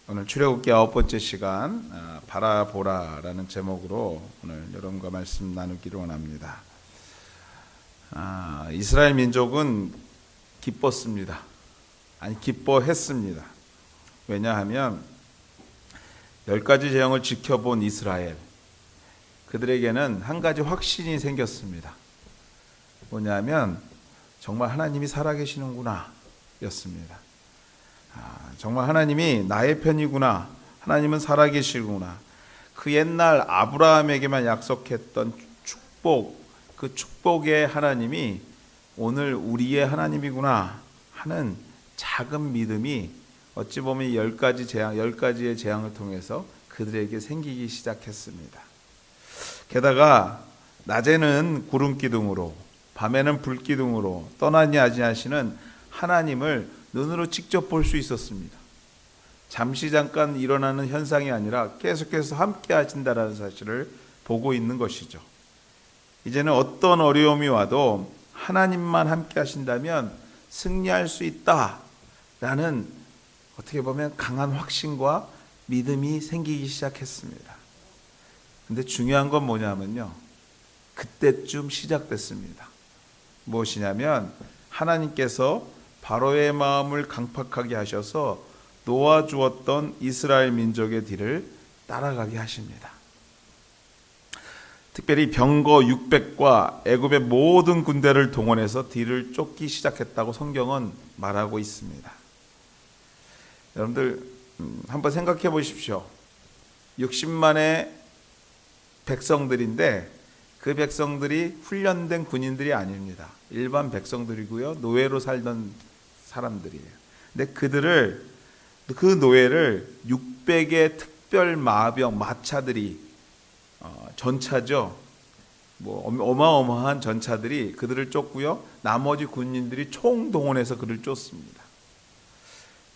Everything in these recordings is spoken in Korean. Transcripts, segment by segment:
오늘 출애굽기 9번째 시간 바라보라라는 제목으로 오늘 여러분과 말씀 나누기를 원합니다. 이스라엘 민족은 기뻤습니다. 아니 기뻐했습니다. 왜냐하면 10가지 재앙을 지켜본 이스라엘, 그들에게는 한 가지 확신이 생겼습니다. 뭐냐면 정말 하나님이 살아계시는구나 였습니다. 정말 하나님이 나의 편이구나, 하나님은 살아계시구나. 그 옛날 아브라함에게만 약속했던 축복, 그 축복의 하나님이 오늘 우리의 하나님이구나 하는 작은 믿음이 어찌 보면 10가지의 재앙을 통해서 그들에게 생기기 시작했습니다. 게다가 낮에는 구름 기둥으로, 밤에는 불 기둥으로 떠나지 아니하시는 하나님을 눈으로 직접 볼 수 있었습니다. 잠시 잠깐 일어나는 현상이 아니라 계속해서 함께 하신다라는 사실을 보고 있는 것이죠. 이제는 어떤 어려움이 와도 하나님만 함께 하신다면 승리할 수 있다라는, 어떻게 보면 강한 확신과 믿음이 생기기 시작했습니다. 근데 중요한 건 뭐냐면요, 그때쯤 시작됐습니다. 무엇이냐면 하나님께서 바로의 마음을 강팍하게 하셔서 놓아주었던 이스라엘 민족의 뒤를 따라가게 하십니다. 특별히 병거 600과 애굽의 모든 군대를 동원해서 뒤를 쫓기 시작했다고 성경은 말하고 있습니다. 여러분들 한번 생각해 보십시오. 60만의 백성들인데 그 백성들이 훈련된 군인들이 아닙니다. 일반 백성들이고요, 노예로 살던 사람들이에요. 근데 그 노예를 600의 특별 마병, 마차들이, 전차죠, 어마어마한 전차들이 그들을 쫓고요, 나머지 군인들이 총동원해서 그를 쫓습니다.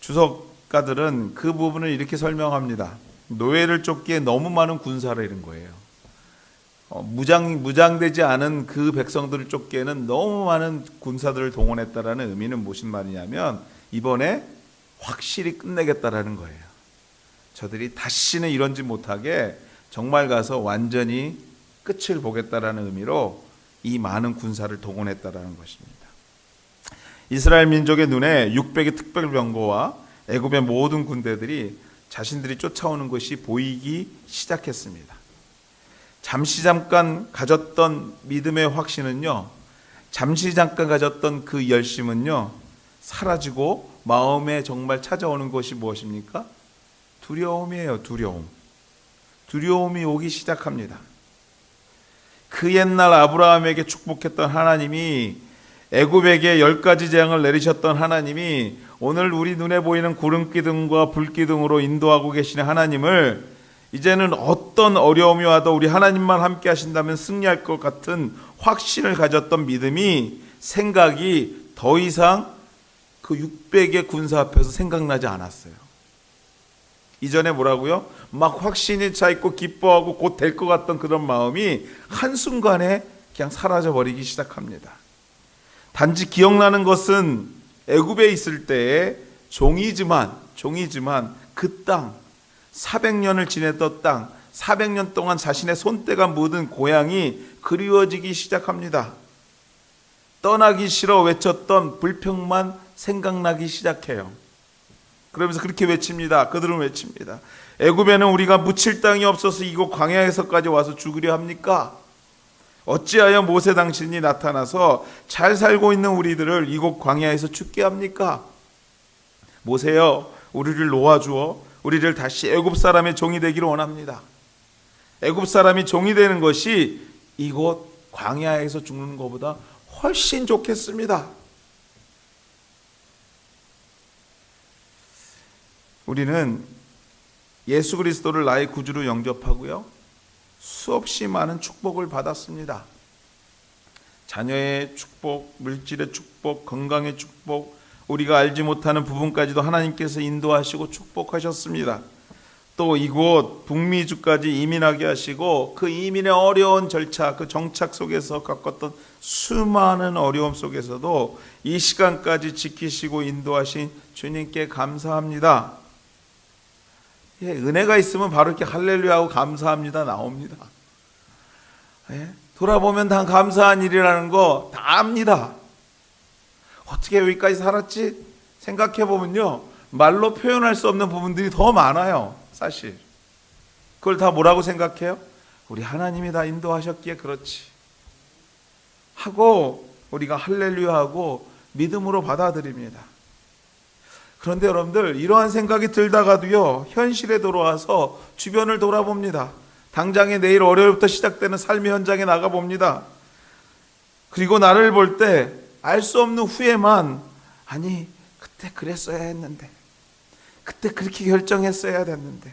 주석가들은 그 부분을 이렇게 설명합니다. 노예를 쫓기에 너무 많은 군사를 잃은 거예요. 무장되지 않은 그 백성들을 쫓기에는 너무 많은 군사들을 동원했다라는 의미는 무슨 말이냐면 이번에 확실히 끝내겠다라는 거예요. 저들이 다시는 이런지 못하게 정말 가서 완전히 끝을 보겠다라는 의미로 이 많은 군사를 동원했다라는 것입니다. 이스라엘 민족의 눈에 600의 특별병거와 애굽의 모든 군대들이 자신들이 쫓아오는 것이 보이기 시작했습니다. 잠시 잠깐 가졌던 믿음의 확신은요, 잠시 잠깐 가졌던 그 열심은요 사라지고 마음에 정말 찾아오는 것이 무엇입니까? 두려움이에요. 두려움이 오기 시작합니다. 그 옛날 아브라함에게 축복했던 하나님이, 애굽에게 10가지 재앙을 내리셨던 하나님이 오늘 우리 눈에 보이는 구름 기둥과 불 기둥으로 인도하고 계시는 하나님을 이제는 어떤 어려움이 와도 우리 하나님만 함께 하신다면 승리할 것 같은 확신을 가졌던 믿음이, 생각이 더 이상 그 600의 군사 앞에서 생각나지 않았어요. 이전에 뭐라고요? 막 확신이 차 있고 기뻐하고 곧 될 것 같던 그런 마음이 한순간에 그냥 사라져버리기 시작합니다. 단지 기억나는 것은 애굽에 있을 때의 종이지만 그 땅, 400년을 지냈던 땅, 400년 동안 자신의 손때가 묻은 고향이 그리워지기 시작합니다. 떠나기 싫어 외쳤던 불평만 생각나기 시작해요. 그러면서 그렇게 외칩니다. 그들은 외칩니다. 애굽에는 우리가 묻힐 땅이 없어서 이곳 광야에서까지 와서 죽으려 합니까? 어찌하여 모세 당신이 나타나서 잘 살고 있는 우리들을 이곳 광야에서 죽게 합니까? 모세여, 우리를 놓아주어 우리를 다시 애굽 사람의 종이 되기를 원합니다. 애굽 사람이 종이 되는 것이 이곳 광야에서 죽는 것보다 훨씬 좋겠습니다. 우리는 예수 그리스도를 나의 구주로 영접하고요, 수없이 많은 축복을 받았습니다. 자녀의 축복, 물질의 축복, 건강의 축복, 우리가 알지 못하는 부분까지도 하나님께서 인도하시고 축복하셨습니다. 또 이곳 북미주까지 이민하게 하시고 그 이민의 어려운 절차, 그 정착 속에서 겪었던 수많은 어려움 속에서도 이 시간까지 지키시고 인도하신 주님께 감사합니다. 예, 은혜가 있으면 바로 이렇게 할렐루야하고 감사합니다 나옵니다. 예, 돌아보면 다 감사한 일이라는 거 다 압니다. 어떻게 여기까지 살았지? 생각해 보면요, 말로 표현할 수 없는 부분들이 더 많아요. 사실 그걸 다 뭐라고 생각해요? 우리 하나님이 다 인도하셨기에 그렇지 하고 우리가 할렐루야하고 믿음으로 받아들입니다. 그런데 여러분들, 이러한 생각이 들다가도요, 현실에 돌아와서 주변을 돌아봅니다. 당장에 내일 월요일부터 시작되는 삶의 현장에 나가봅니다. 그리고 나를 볼 때 알 수 없는 후회만, 아니 그때 그랬어야 했는데, 그때 그렇게 결정했어야 됐는데,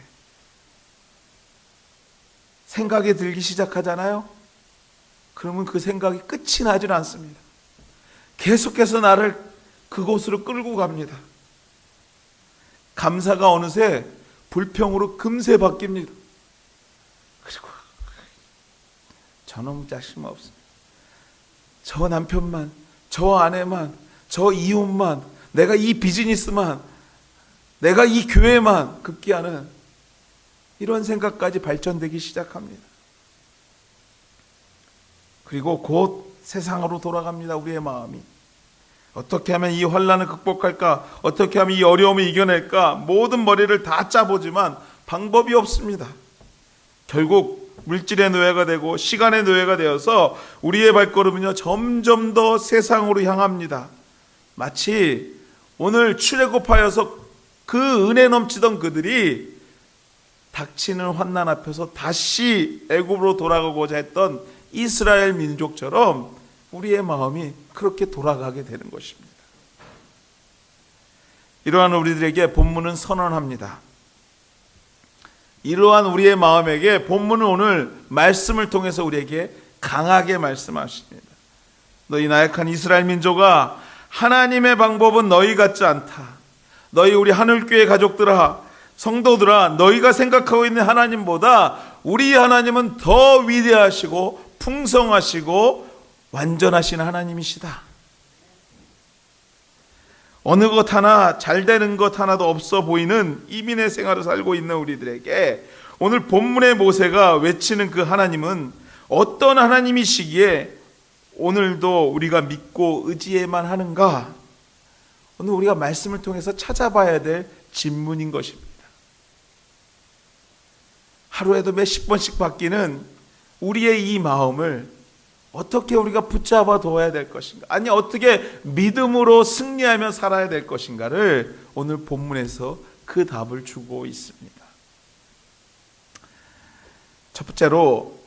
생각이 들기 시작하잖아요. 그러면 그 생각이 끝이 나질 않습니다. 계속해서 나를 그곳으로 끌고 갑니다. 감사가 어느새 불평으로 금세 바뀝니다. 그리고 저놈 자식 없습니다. 저 남편만, 저 아내만, 저 이웃만, 내가 이 비즈니스만, 내가 이 교회만, 급기야는 이런 생각까지 발전되기 시작합니다. 그리고 곧 세상으로 돌아갑니다. 우리의 마음이 어떻게 하면 이 환난을 극복할까, 어떻게 하면 이 어려움을 이겨낼까, 모든 머리를 다 짜보지만 방법이 없습니다. 결국 물질의 노예가 되고 시간의 노예가 되어서 우리의 발걸음은요, 점점 더 세상으로 향합니다. 마치 오늘 출애굽하여서 그 은혜 넘치던 그들이 닥치는 환난 앞에서 다시 애굽으로 돌아가고자 했던 이스라엘 민족처럼 우리의 마음이 그렇게 돌아가게 되는 것입니다. 이러한 우리들에게 본문은 선언합니다. 이러한 우리의 마음에게 본문은 오늘 말씀을 통해서 우리에게 강하게 말씀하십니다. 너희 나약한 이스라엘 민족아, 하나님의 방법은 너희 같지 않다. 너희 우리 하늘교회 가족들아, 성도들아, 너희가 생각하고 있는 하나님보다 우리 하나님은 더 위대하시고 풍성하시고 완전하신 하나님이시다. 어느 것 하나 잘 되는 것 하나도 없어 보이는 이민의 생활을 살고 있는 우리들에게 오늘 본문의 모세가 외치는 그 하나님은 어떤 하나님이시기에 오늘도 우리가 믿고 의지해만 하는가? 오늘 우리가 말씀을 통해서 찾아봐야 될 질문인 것입니다. 하루에도 몇십 번씩 바뀌는 우리의 이 마음을 어떻게 우리가 붙잡아 둬야 될 것인가, 아니 어떻게 믿음으로 승리하며 살아야 될 것인가를 오늘 본문에서 그 답을 주고 있습니다. 첫 번째로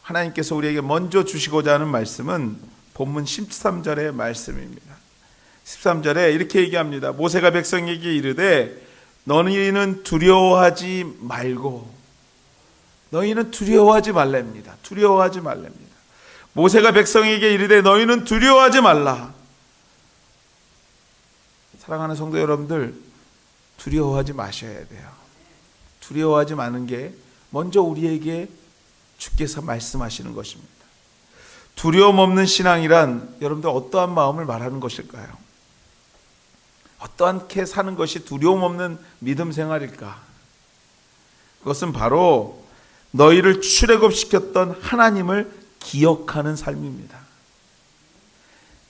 하나님께서 우리에게 먼저 주시고자 하는 말씀은 본문 13절의 말씀입니다. 13절에 이렇게 얘기합니다. 모세가 백성에게 이르되 너희는 두려워하지 말고, 너희는 두려워하지 말랍니다. 두려워하지 말랍니다. 모세가 백성에게 이르되 너희는 두려워하지 말라. 사랑하는 성도 여러분들, 두려워하지 마셔야 돼요. 두려워하지 마는 게 먼저 우리에게 주께서 말씀하시는 것입니다. 두려움 없는 신앙이란 여러분들 어떠한 마음을 말하는 것일까요? 어떻게 사는 것이 두려움 없는 믿음 생활일까? 그것은 바로 너희를 출애굽시켰던 하나님을 기억하는 삶입니다.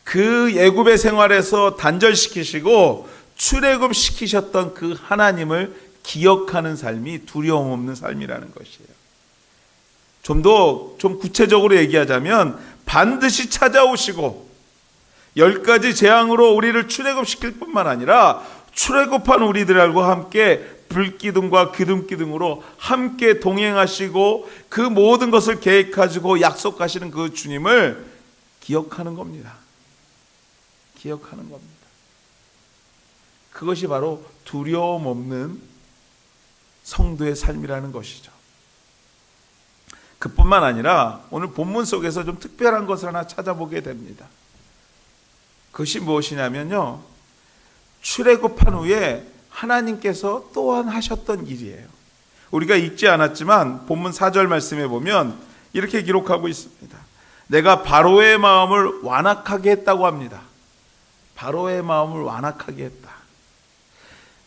그 애굽의 생활에서 단절시키시고 출애굽시키셨던 그 하나님을 기억하는 삶이 두려움 없는 삶이라는 것이에요. 좀 구체적으로 얘기하자면 반드시 찾아오시고 10가지 재앙으로 우리를 출애굽시킬 뿐만 아니라 출애굽한 우리들과 함께 불기둥과 기둥기둥으로 함께 동행하시고 그 모든 것을 계획하시고 약속하시는 그 주님을 기억하는 겁니다. 기억하는 겁니다. 그것이 바로 두려움 없는 성도의 삶이라는 것이죠. 그뿐만 아니라 오늘 본문 속에서 좀 특별한 것을 하나 찾아보게 됩니다. 그것이 무엇이냐면요, 출애굽한 후에 하나님께서 또한 하셨던 일이에요. 우리가 읽지 않았지만 본문 4절 말씀에 보면 이렇게 기록하고 있습니다. 내가 바로의 마음을 완악하게 했다고 합니다. 바로의 마음을 완악하게 했다.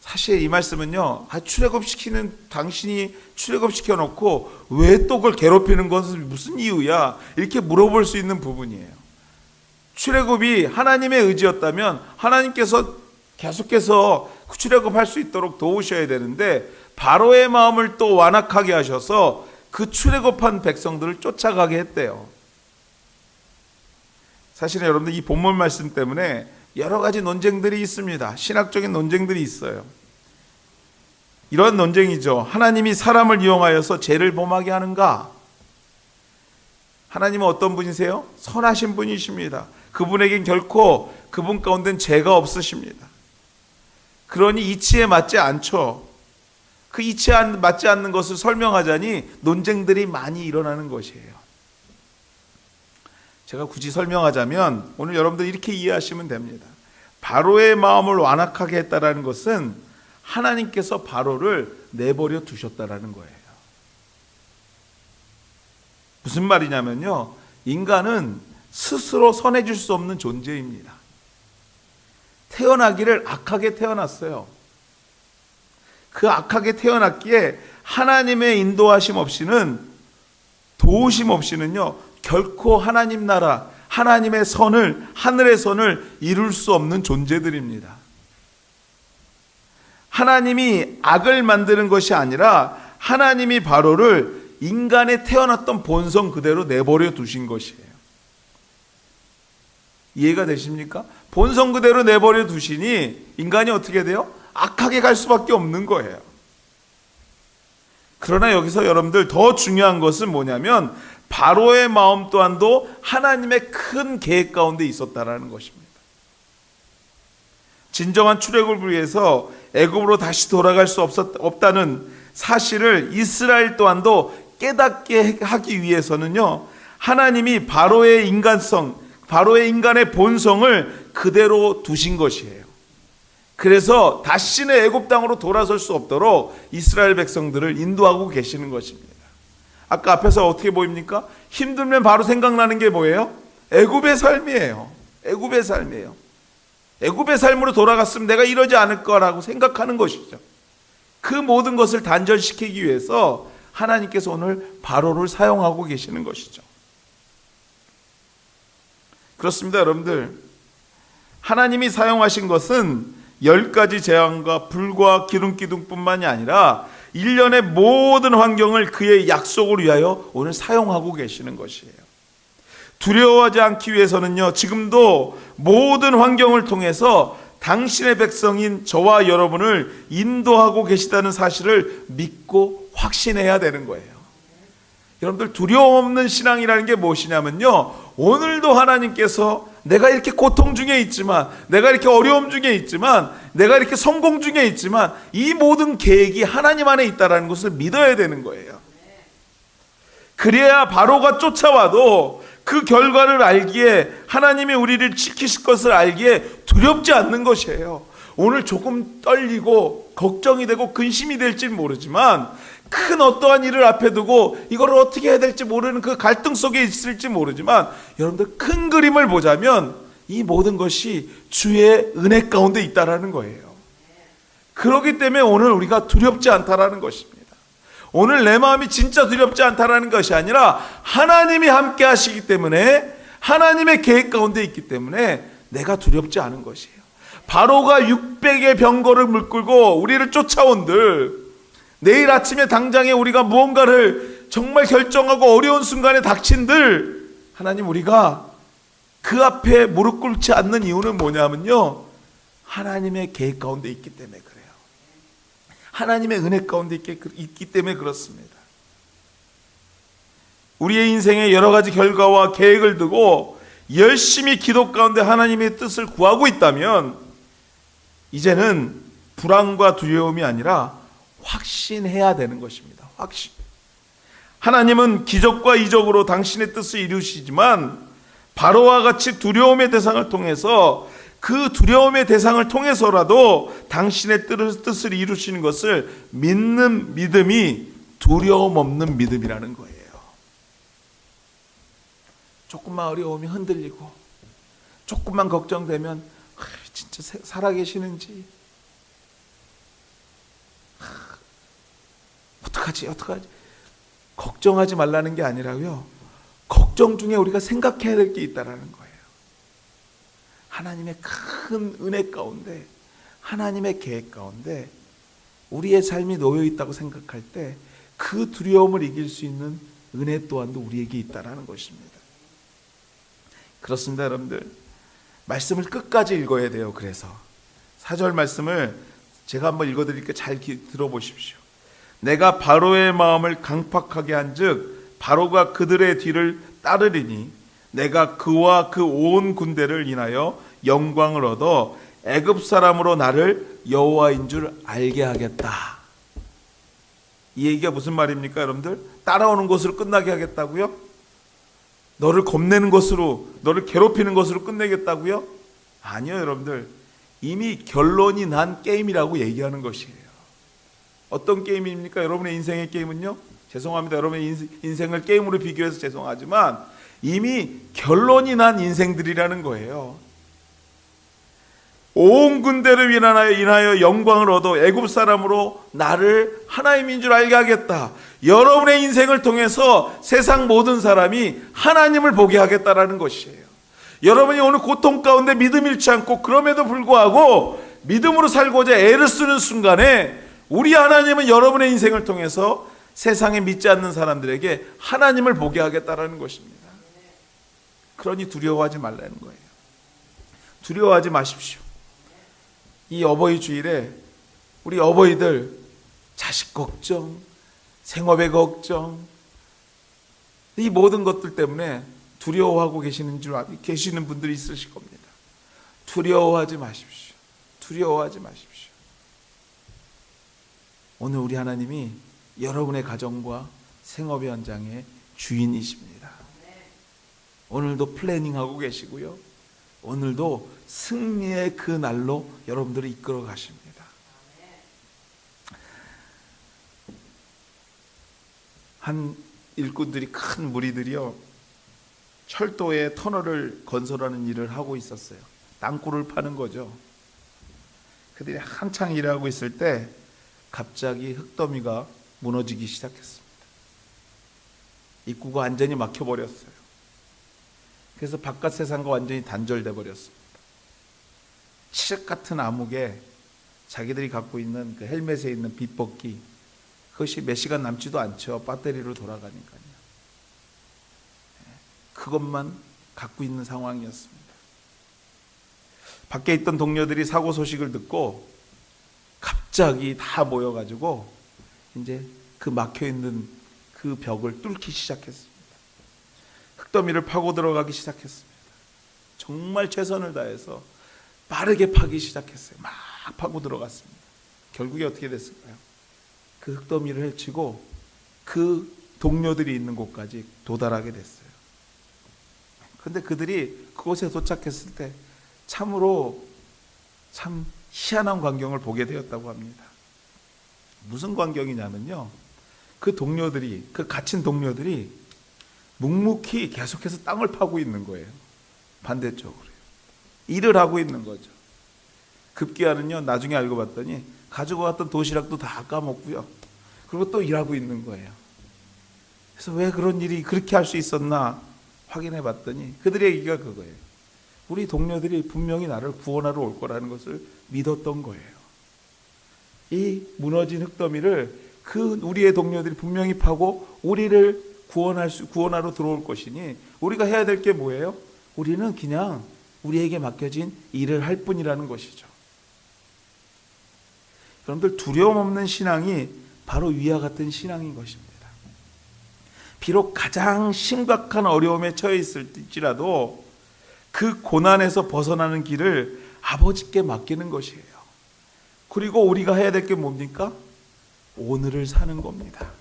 사실 이 말씀은요, 출애굽시키는 당신이 출애굽시켜 놓고 왜 또 그걸 괴롭히는 것은 무슨 이유야? 이렇게 물어볼 수 있는 부분이에요. 출애굽이 하나님의 의지였다면 하나님께서 계속해서 출애굽할 수 있도록 도우셔야 되는데 바로의 마음을 또 완악하게 하셔서 그 출애굽한 백성들을 쫓아가게 했대요. 사실은 여러분들 이 본문 말씀 때문에 여러 가지 논쟁들이 있습니다. 신학적인 논쟁들이 있어요. 이런 논쟁이죠. 하나님이 사람을 이용하여서 죄를 범하게 하는가? 하나님은 어떤 분이세요? 선하신 분이십니다. 그분에겐 결코 그분 가운데는 죄가 없으십니다. 그러니 이치에 맞지 않죠. 그 이치에 맞지 않는 것을 설명하자니 논쟁들이 많이 일어나는 것이에요. 제가 굳이 설명하자면 오늘 여러분들 이렇게 이해하시면 됩니다. 바로의 마음을 완악하게 했다라는 것은 하나님께서 바로를 내버려 두셨다라는 거예요. 무슨 말이냐면요, 인간은 스스로 선해질 수 없는 존재입니다. 태어나기를 악하게 태어났어요. 그 악하게 태어났기에 하나님의 인도하심 없이는, 도우심 없이는요, 결코 하나님 나라, 하나님의 선을, 하늘의 선을 이룰 수 없는 존재들입니다. 하나님이 악을 만드는 것이 아니라 하나님이 바로를 인간의 태어났던 본성 그대로 내버려 두신 것이에요. 이해가 되십니까? 본성 그대로 내버려 두시니 인간이 어떻게 돼요? 악하게 갈 수밖에 없는 거예요. 그러나 여기서 여러분들 더 중요한 것은 뭐냐면 바로의 마음 또한도 하나님의 큰 계획 가운데 있었다라는 것입니다. 진정한 출애굽을 위해서 애굽으로 다시 돌아갈 수 없다는 사실을 이스라엘 또한도 깨닫게 하기 위해서는요, 하나님이 바로의 인간성, 바로의 인간의 본성을 그대로 두신 것이에요. 그래서 다시는 애굽 땅으로 돌아설 수 없도록 이스라엘 백성들을 인도하고 계시는 것입니다. 아까 앞에서 어떻게 보입니까? 힘들면 바로 생각나는 게 뭐예요? 애굽의 삶이에요. 애굽의 삶이에요. 애굽의 삶으로 돌아갔으면 내가 이러지 않을 거라고 생각하는 것이죠. 그 모든 것을 단절시키기 위해서 하나님께서 오늘 바로를 사용하고 계시는 것이죠. 그렇습니다, 여러분들. 하나님이 사용하신 것은 10가지 재앙과 불과 기름기둥뿐만이 아니라 일련의 모든 환경을 그의 약속을 위하여 오늘 사용하고 계시는 것이에요. 두려워하지 않기 위해서는요, 지금도 모든 환경을 통해서 당신의 백성인 저와 여러분을 인도하고 계시다는 사실을 믿고 확신해야 되는 거예요. 여러분들, 두려움 없는 신앙이라는 게 무엇이냐면요, 오늘도 하나님께서 내가 이렇게 고통 중에 있지만, 내가 이렇게 어려움 중에 있지만, 내가 이렇게 성공 중에 있지만 이 모든 계획이 하나님 안에 있다는 것을 믿어야 되는 거예요. 그래야 바로가 쫓아와도 그 결과를 알기에, 하나님이 우리를 지키실 것을 알기에 두렵지 않는 것이에요. 오늘 조금 떨리고 걱정이 되고 근심이 될지 모르지만, 큰 어떠한 일을 앞에 두고 이걸 어떻게 해야 될지 모르는 그 갈등 속에 있을지 모르지만, 여러분들 큰 그림을 보자면 이 모든 것이 주의 은혜 가운데 있다라는 거예요. 그렇기 때문에 오늘 우리가 두렵지 않다라는 것입니다. 오늘 내 마음이 진짜 두렵지 않다라는 것이 아니라 하나님이 함께 하시기 때문에, 하나님의 계획 가운데 있기 때문에 내가 두렵지 않은 것이에요. 바로가 600의 병거를 물끌고 우리를 쫓아온들, 내일 아침에 당장에 우리가 무언가를 정말 결정하고 어려운 순간에 닥친들, 하나님, 우리가 그 앞에 무릎 꿇지 않는 이유는 뭐냐면요, 하나님의 계획 가운데 있기 때문에 그래요. 하나님의 은혜 가운데 있기 때문에 그렇습니다. 우리의 인생에 여러 가지 결과와 계획을 두고 열심히 기도 가운데 하나님의 뜻을 구하고 있다면, 이제는 불안과 두려움이 아니라 확신해야 되는 것입니다. 확신. 하나님은 기적과 이적으로 당신의 뜻을 이루시지만, 바로와 같이 두려움의 대상을 통해서, 그 두려움의 대상을 통해서라도 당신의 뜻을 이루시는 것을 믿는 믿음이 두려움 없는 믿음이라는 거예요. 조금만 어려우면 흔들리고, 조금만 걱정되면 진짜 살아계시는지, 어떡하지 걱정하지 말라는 게 아니라요, 걱정 중에 우리가 생각해야 될 게 있다라는 거예요. 하나님의 큰 은혜 가운데, 하나님의 계획 가운데 우리의 삶이 놓여 있다고 생각할 때 그 두려움을 이길 수 있는 은혜 또한도 우리에게 있다라는 것입니다. 그렇습니다, 여러분들. 말씀을 끝까지 읽어야 돼요. 그래서 4절 말씀을 제가 한번 읽어드릴게요. 잘 들어보십시오. 내가 바로의 마음을 강팍하게 한즉 바로가 그들의 뒤를 따르리니 내가 그와 그 온 군대를 인하여 영광을 얻어 애굽 사람으로 나를 여호와인 줄 알게 하겠다. 이 얘기가 무슨 말입니까, 여러분들? 따라오는 것으로 끝나게 하겠다고요? 너를 겁내는 것으로, 너를 괴롭히는 것으로 끝내겠다고요? 아니요, 여러분들. 이미 결론이 난 게임이라고 얘기하는 것이에요. 어떤 게임입니까? 여러분의 인생의 게임은요? 죄송합니다. 여러분의 인생을 게임으로 비교해서 죄송하지만 이미 결론이 난 인생들이라는 거예요. 온 군대를 인하여 영광을 얻어 애굽 사람으로 나를 하나님인 줄 알게 하겠다. 여러분의 인생을 통해서 세상 모든 사람이 하나님을 보게 하겠다라는 것이에요. 여러분이 오늘 고통 가운데 믿음 잃지 않고 그럼에도 불구하고 믿음으로 살고자 애를 쓰는 순간에 우리 하나님은 여러분의 인생을 통해서 세상에 믿지 않는 사람들에게 하나님을 보게 하겠다라는 것입니다. 그러니 두려워하지 말라는 거예요. 두려워하지 마십시오. 이 어버이 주일에 우리 어버이들 자식 걱정, 생업의 걱정, 이 모든 것들 때문에 두려워하고 계시는 분들이 있으실 겁니다. 두려워하지 마십시오. 두려워하지 마십시오. 오늘 우리 하나님이 여러분의 가정과 생업의 현장의 주인이십니다. 오늘도 플래닝하고 계시고요, 오늘도 승리의 그 날로 여러분들을 이끌어 가십니다. 한 일꾼들이, 큰 무리들이요, 철도에 터널을 건설하는 일을 하고 있었어요. 땅굴을 파는 거죠. 그들이 한창 일하고 있을 때 갑자기 흙더미가 무너지기 시작했습니다. 입구가 완전히 막혀버렸어요. 그래서 바깥 세상과 완전히 단절돼 버렸습니다. 칠흑 같은 암흑에 자기들이 갖고 있는 그 헬멧에 있는 빛벗기, 그것이 몇 시간 남지도 않죠. 배터리로 돌아가니까요. 그것만 갖고 있는 상황이었습니다. 밖에 있던 동료들이 사고 소식을 듣고 갑자기 다 모여가지고 이제 그 막혀있는 그 벽을 뚫기 시작했습니다. 흙더미를 파고 들어가기 시작했습니다. 정말 최선을 다해서 빠르게 파기 시작했어요. 막 파고 들어갔습니다. 결국에 어떻게 됐을까요? 그 흙더미를 헤치고 그 동료들이 있는 곳까지 도달하게 됐어요. 그런데 그들이 그곳에 도착했을 때 참으로 참 희한한 광경을 보게 되었다고 합니다. 무슨 광경이냐면요, 그 동료들이, 그 갇힌 동료들이 묵묵히 계속해서 땅을 파고 있는 거예요. 반대쪽으로요. 일을 하고 있는 거죠. 급기야는요, 나중에 알고 봤더니 가지고 왔던 도시락도 다 까먹고요, 그리고 또 일하고 있는 거예요. 그래서 왜 그런 일이 그렇게 할 수 있었나 확인해 봤더니 그들의 얘기가 그거예요. 우리 동료들이 분명히 나를 구원하러 올 거라는 것을 믿었던 거예요. 이 무너진 흙더미를 우리의 동료들이 분명히 파고 우리를 구원하러 들어올 것이니 우리가 해야 될 게 뭐예요? 우리는 그냥 우리에게 맡겨진 일을 할 뿐이라는 것이죠. 여러분들, 두려움 없는 신앙이 바로 위와 같은 신앙인 것입니다. 비록 가장 심각한 어려움에 처해 있을지라도 그 고난에서 벗어나는 길을 아버지께 맡기는 것이에요. 그리고 우리가 해야 될 게 뭡니까? 오늘을 사는 겁니다.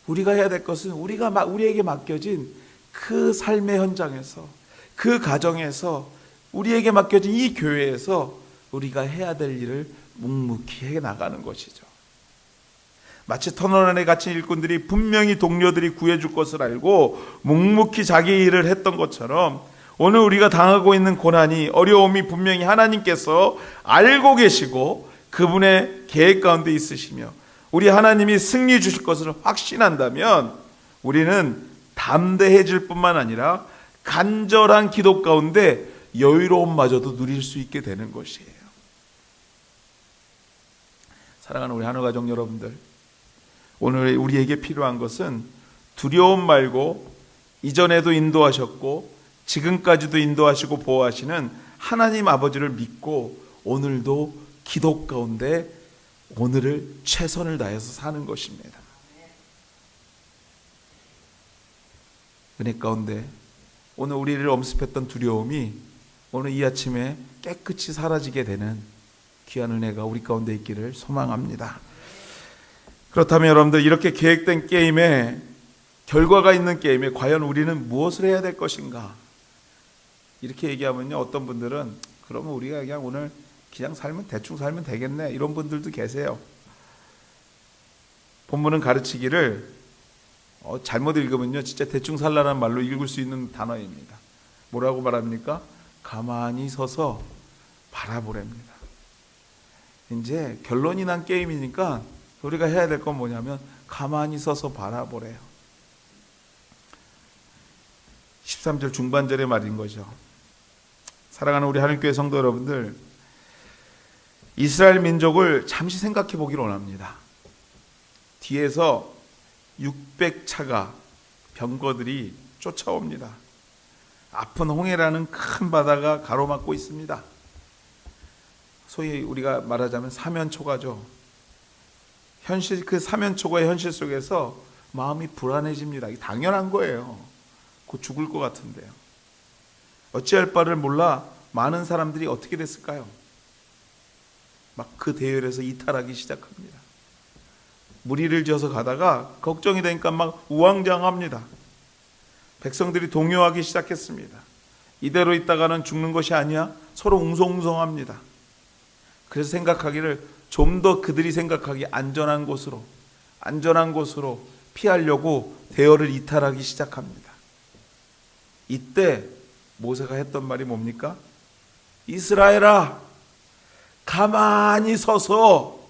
우리가 해야 될 것은 우리에게 맡겨진 그 삶의 현장에서, 그 가정에서, 우리에게 맡겨진 이 교회에서 우리가 해야 될 일을 묵묵히 해 나가는 것이죠. 마치 터널 안에 갇힌 일꾼들이 분명히 동료들이 구해줄 것을 알고 묵묵히 자기 일을 했던 것처럼 오늘 우리가 당하고 있는 고난이, 어려움이 분명히 하나님께서 알고 계시고 그분의 계획 가운데 있으시며 우리 하나님이 승리 주실 것을 확신한다면 우리는 담대해질 뿐만 아니라 간절한 기도 가운데 여유로움마저도 누릴 수 있게 되는 것이에요. 사랑하는 우리 한우가족 여러분들, 오늘 우리에게 필요한 것은 두려움 말고 이전에도 인도하셨고 지금까지도 인도하시고 보호하시는 하나님 아버지를 믿고 오늘도 기도 가운데 오늘을 최선을 다해서 사는 것입니다. 은혜 가운데 오늘 우리를 엄습했던 두려움이 오늘 이 아침에 깨끗이 사라지게 되는 귀한 은혜가 우리 가운데 있기를 소망합니다. 그렇다면 여러분들, 이렇게 계획된 게임에, 결과가 있는 게임에 과연 우리는 무엇을 해야 될 것인가? 이렇게 얘기하면요, 어떤 분들은 그러면 우리가 그냥 오늘 그냥 대충 살면 되겠네, 이런 분들도 계세요. 본문은 가르치기를 잘못 읽으면요 진짜 대충 살라는 말로 읽을 수 있는 단어입니다. 뭐라고 말합니까? 가만히 서서 바라보랍니다. 이제 결론이 난 게임이니까 우리가 해야 될 건 뭐냐면 가만히 서서 바라보래요. 13절 중반절의 말인 거죠. 사랑하는 우리 하늘교회 성도 여러분들, 이스라엘 민족을 잠시 생각해 보기를 원합니다. 뒤에서 600차가 병거들이 쫓아옵니다. 아픈 홍해라는 큰 바다가 가로막고 있습니다. 소위 우리가 말하자면 사면초가죠. 그 사면초가의 현실 속에서 마음이 불안해집니다. 이게 당연한 거예요. 곧 죽을 것 같은데요. 어찌할 바를 몰라 많은 사람들이 어떻게 됐을까요? 막 그 대열에서 이탈하기 시작합니다. 무리를 지어서 가다가 걱정이 되니까 막 우왕좌왕합니다. 백성들이 동요하기 시작했습니다. 이대로 있다가는 죽는 것이 아니야? 서로 웅성웅성합니다. 그래서 생각하기를 좀 더 그들이 생각하기 안전한 곳으로 피하려고 대열을 이탈하기 시작합니다. 이때 모세가 했던 말이 뭡니까? 이스라엘아, 가만히 서서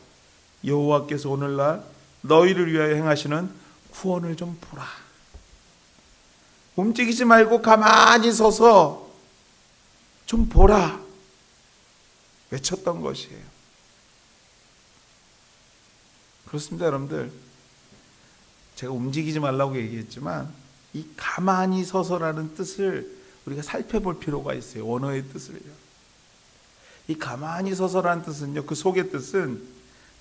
여호와께서 오늘날 너희를 위하여 행하시는 구원을 좀 보라. 움직이지 말고 가만히 서서 좀 보라 외쳤던 것이에요. 그렇습니다, 여러분들. 제가 움직이지 말라고 얘기했지만 이 가만히 서서라는 뜻을 우리가 살펴볼 필요가 있어요. 원어의 뜻을요. 이 가만히 서서라는 뜻은요, 그 속의 뜻은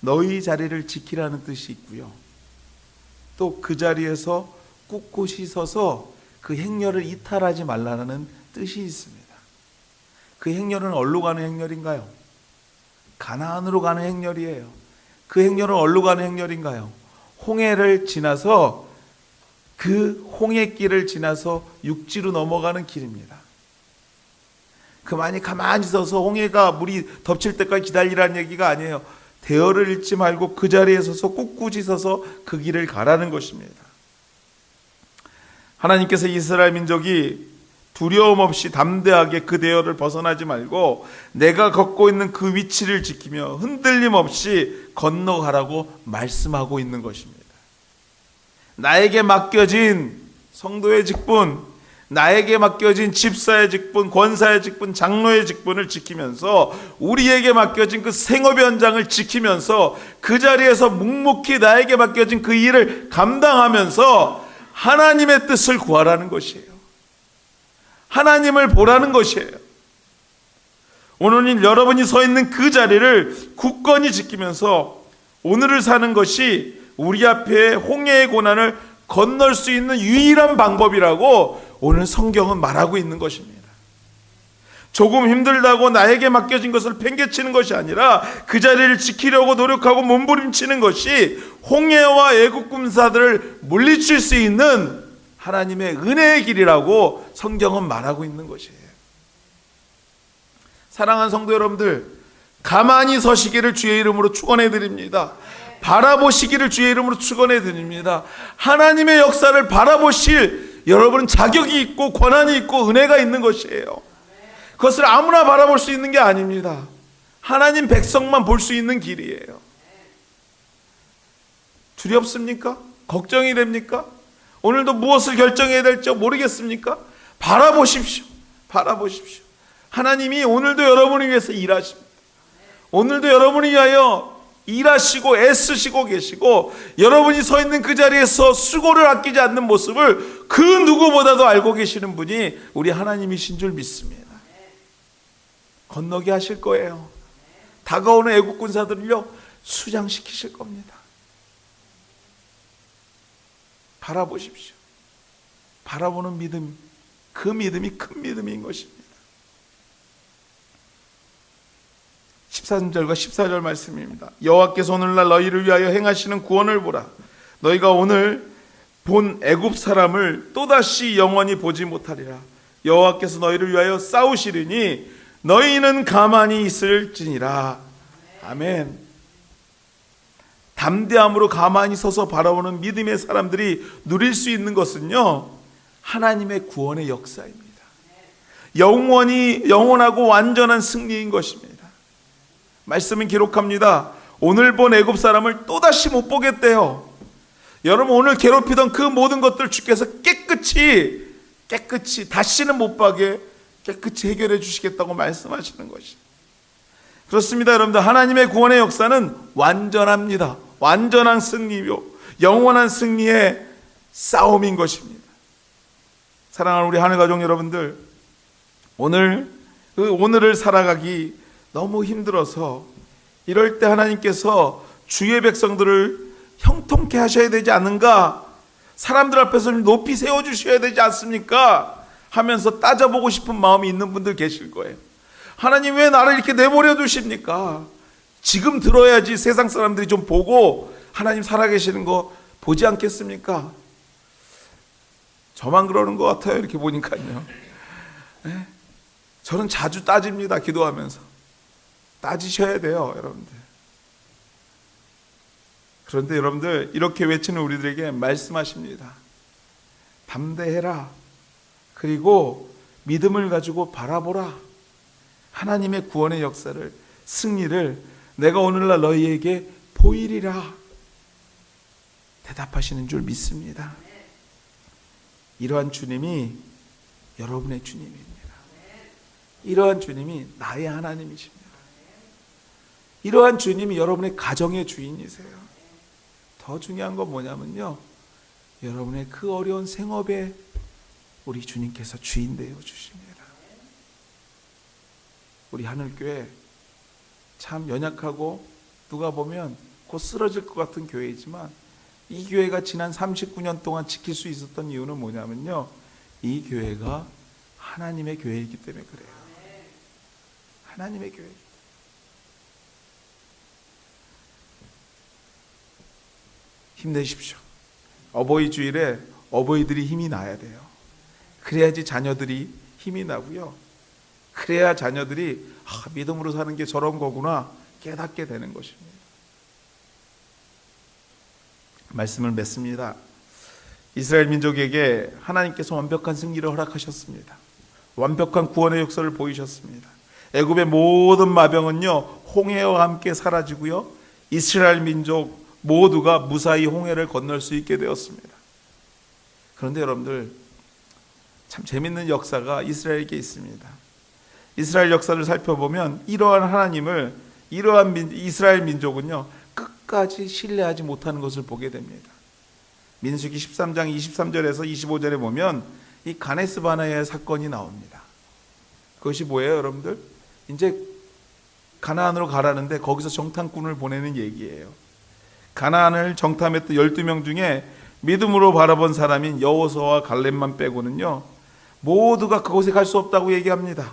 너희 자리를 지키라는 뜻이 있고요, 또 그 자리에서 꿋꿋이 서서 그 행렬을 이탈하지 말라는 뜻이 있습니다. 그 행렬은 어디로 가는 행렬인가요? 가나안으로 가는 행렬이에요. 그 행렬은 어디로 가는 행렬인가요? 홍해를 지나서, 그 홍해길을 지나서 육지로 넘어가는 길입니다. 그만이 가만히 서서 홍해가 물이 덮칠 때까지 기다리라는 얘기가 아니에요. 대열을 잃지 말고 그 자리에 서서 꿋꿋이 서서 그 길을 가라는 것입니다. 하나님께서 이스라엘 민족이 두려움 없이 담대하게 그 대열을 벗어나지 말고 내가 걷고 있는 그 위치를 지키며 흔들림 없이 건너가라고 말씀하고 있는 것입니다. 나에게 맡겨진 성도의 직분, 나에게 맡겨진 집사의 직분, 권사의 직분, 장로의 직분을 지키면서 우리에게 맡겨진 그 생업의 현장을 지키면서 그 자리에서 묵묵히 나에게 맡겨진 그 일을 감당하면서 하나님의 뜻을 구하라는 것이에요. 하나님을 보라는 것이에요. 오늘 여러분이 서 있는 그 자리를 굳건히 지키면서 오늘을 사는 것이 우리 앞에 홍해의 고난을 건널 수 있는 유일한 방법이라고 오늘 성경은 말하고 있는 것입니다. 조금 힘들다고 나에게 맡겨진 것을 팽개치는 것이 아니라 그 자리를 지키려고 노력하고 몸부림치는 것이 홍해와 애국 군사들을 물리칠 수 있는 하나님의 은혜의 길이라고 성경은 말하고 있는 것이에요. 사랑하는 성도 여러분들, 가만히 서시기를 주의 이름으로 축원해 드립니다. 바라보시기를 주의 이름으로 축원해 드립니다. 하나님의 역사를 바라보실 여러분은 자격이 있고 권한이 있고 은혜가 있는 것이에요. 그것을 아무나 바라볼 수 있는 게 아닙니다. 하나님 백성만 볼 수 있는 길이에요. 두렵습니까? 걱정이 됩니까? 오늘도 무엇을 결정해야 될지 모르겠습니까? 바라보십시오. 바라보십시오. 하나님이 오늘도 여러분을 위해서 일하십니다. 오늘도 여러분을 위하여 일하시고 애쓰시고 계시고, 여러분이 서 있는 그 자리에서 수고를 아끼지 않는 모습을 그 누구보다도 알고 계시는 분이 우리 하나님이신 줄 믿습니다. 건너게 하실 거예요. 다가오는 애국 군사들을요 수장시키실 겁니다. 바라보십시오. 바라보는 믿음, 그 믿음이 큰 믿음인 것입니다. 13절과 14절 말씀입니다. 여호와께서 오늘날 너희를 위하여 행하시는 구원을 보라. 너희가 오늘 본 애굽 사람을 또다시 영원히 보지 못하리라. 여호와께서 너희를 위하여 싸우시리니 너희는 가만히 있을지니라. 아멘. 담대함으로 가만히 서서 바라보는 믿음의 사람들이 누릴 수 있는 것은요, 하나님의 구원의 역사입니다. 영원하고 완전한 승리인 것입니다. 말씀은 기록합니다. 오늘 본 애굽 사람을 또다시 못 보겠대요. 여러분, 오늘 괴롭히던 그 모든 것들 주께서 깨끗이 다시는 못 보게 깨끗이 해결해 주시겠다고 말씀하시는 것이. 그렇습니다. 여러분들, 하나님의 구원의 역사는 완전합니다. 완전한 승리요, 영원한 승리의 싸움인 것입니다. 사랑하는 우리 하늘가족 여러분들, 오늘을 살아가기 너무 힘들어서 이럴 때 하나님께서 주의 백성들을 형통케 하셔야 되지 않는가, 사람들 앞에서 높이 세워주셔야 되지 않습니까 하면서 따져보고 싶은 마음이 있는 분들 계실 거예요. 하나님, 왜 나를 이렇게 내버려 두십니까? 지금 들어야지 세상 사람들이 좀 보고 하나님 살아계시는 거 보지 않겠습니까? 저만 그러는 것 같아요. 이렇게 보니까요. 네? 저는 자주 따집니다. 기도하면서. 따지셔야 돼요, 여러분들. 그런데 여러분들, 이렇게 외치는 우리들에게 말씀하십니다. 담대해라. 그리고 믿음을 가지고 바라보라. 하나님의 구원의 역사를, 승리를 내가 오늘날 너희에게 보이리라. 대답하시는 줄 믿습니다. 이러한 주님이 여러분의 주님입니다. 이러한 주님이 나의 하나님이십니다. 이러한 주님이 여러분의 가정의 주인이세요. 더 중요한 건 뭐냐면요, 여러분의 그 어려운 생업에 우리 주님께서 주인 되어 주십니다. 우리 하늘교회 참 연약하고 누가 보면 곧 쓰러질 것 같은 교회이지만, 이 교회가 지난 39년 동안 지킬 수 있었던 이유는 뭐냐면요, 이 교회가 하나님의 교회이기 때문에 그래요. 하나님의 교회. 힘내십시오. 어버이 주일에 어버이들이 힘이 나야 돼요. 그래야지 자녀들이 힘이 나고요. 그래야 자녀들이 믿음으로 사는 게 저런 거구나 깨닫게 되는 것입니다. 말씀을 맺습니다. 이스라엘 민족에게 하나님께서 완벽한 승리를 허락하셨습니다. 완벽한 구원의 역사를 보이셨습니다. 애굽의 모든 마병은요, 홍해와 함께 사라지고요, 이스라엘 민족 모두가 무사히 홍해를 건널 수 있게 되었습니다. 그런데 여러분들, 참 재밌는 역사가 이스라엘에게 있습니다. 이스라엘 역사를 살펴보면 이러한 이스라엘 민족은요, 끝까지 신뢰하지 못하는 것을 보게 됩니다. 민수기 13장 23절에서 25절에 보면 이 가네스 바네아의 사건이 나옵니다. 그것이 뭐예요, 여러분들? 이제 가나안으로 가라는데 거기서 정탐꾼을 보내는 얘기예요. 가나안을 정탐했던 12명 중에 믿음으로 바라본 사람인 여호수아와 갈렙만 빼고는요, 모두가 그곳에 갈 수 없다고 얘기합니다.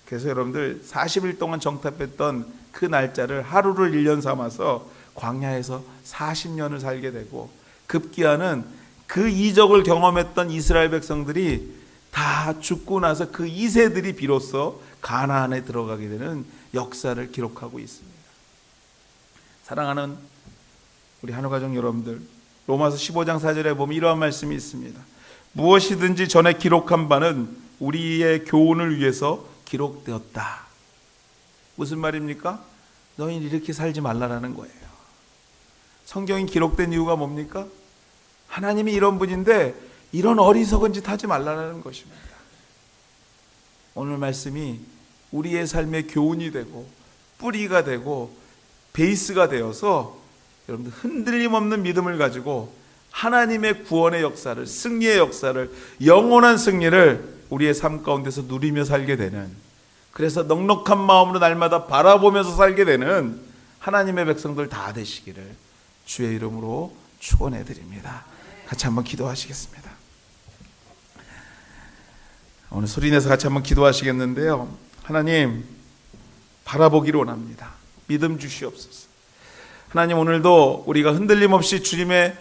그래서 여러분들, 40일 동안 정탐했던 그 날짜를 하루를 1년 삼아서 광야에서 40년을 살게 되고, 급기야는 그 이적을 경험했던 이스라엘 백성들이 다 죽고 나서 그 2세들이 비로소 가나안에 들어가게 되는 역사를 기록하고 있습니다. 사랑하는 우리 한우가족 여러분들, 로마서 15장 4절에 보면 이러한 말씀이 있습니다. 무엇이든지 전에 기록한 바는 우리의 교훈을 위해서 기록되었다. 무슨 말입니까? 너희는 이렇게 살지 말라라는 거예요. 성경이 기록된 이유가 뭡니까? 하나님이 이런 분인데 이런 어리석은 짓 하지 말라는 것입니다. 오늘 말씀이 우리의 삶의 교훈이 되고 뿌리가 되고 베이스가 되어서 여러분들 흔들림 없는 믿음을 가지고 하나님의 구원의 역사를, 승리의 역사를, 영원한 승리를 우리의 삶 가운데서 누리며 살게 되는, 그래서 넉넉한 마음으로 날마다 바라보면서 살게 되는 하나님의 백성들 다 되시기를 주의 이름으로 축원해 드립니다. 같이 한번 기도하시겠습니다. 오늘 소리내서 같이 한번 기도하시겠는데요. 하나님, 바라보기를 원합니다. 믿음 주시옵소서. 하나님, 오늘도 우리가 흔들림 없이 주님의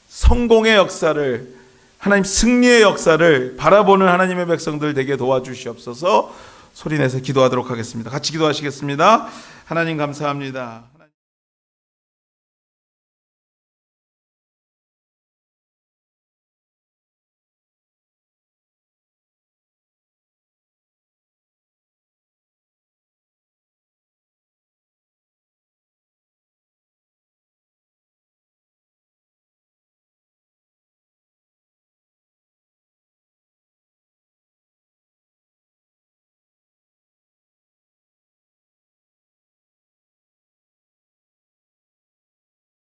성공의 역사를, 하나님 승리의 역사를 바라보는 하나님의 백성들 되게 도와주시옵소서. 소리내서 기도하도록 하겠습니다. 같이 기도하시겠습니다. 하나님 감사합니다.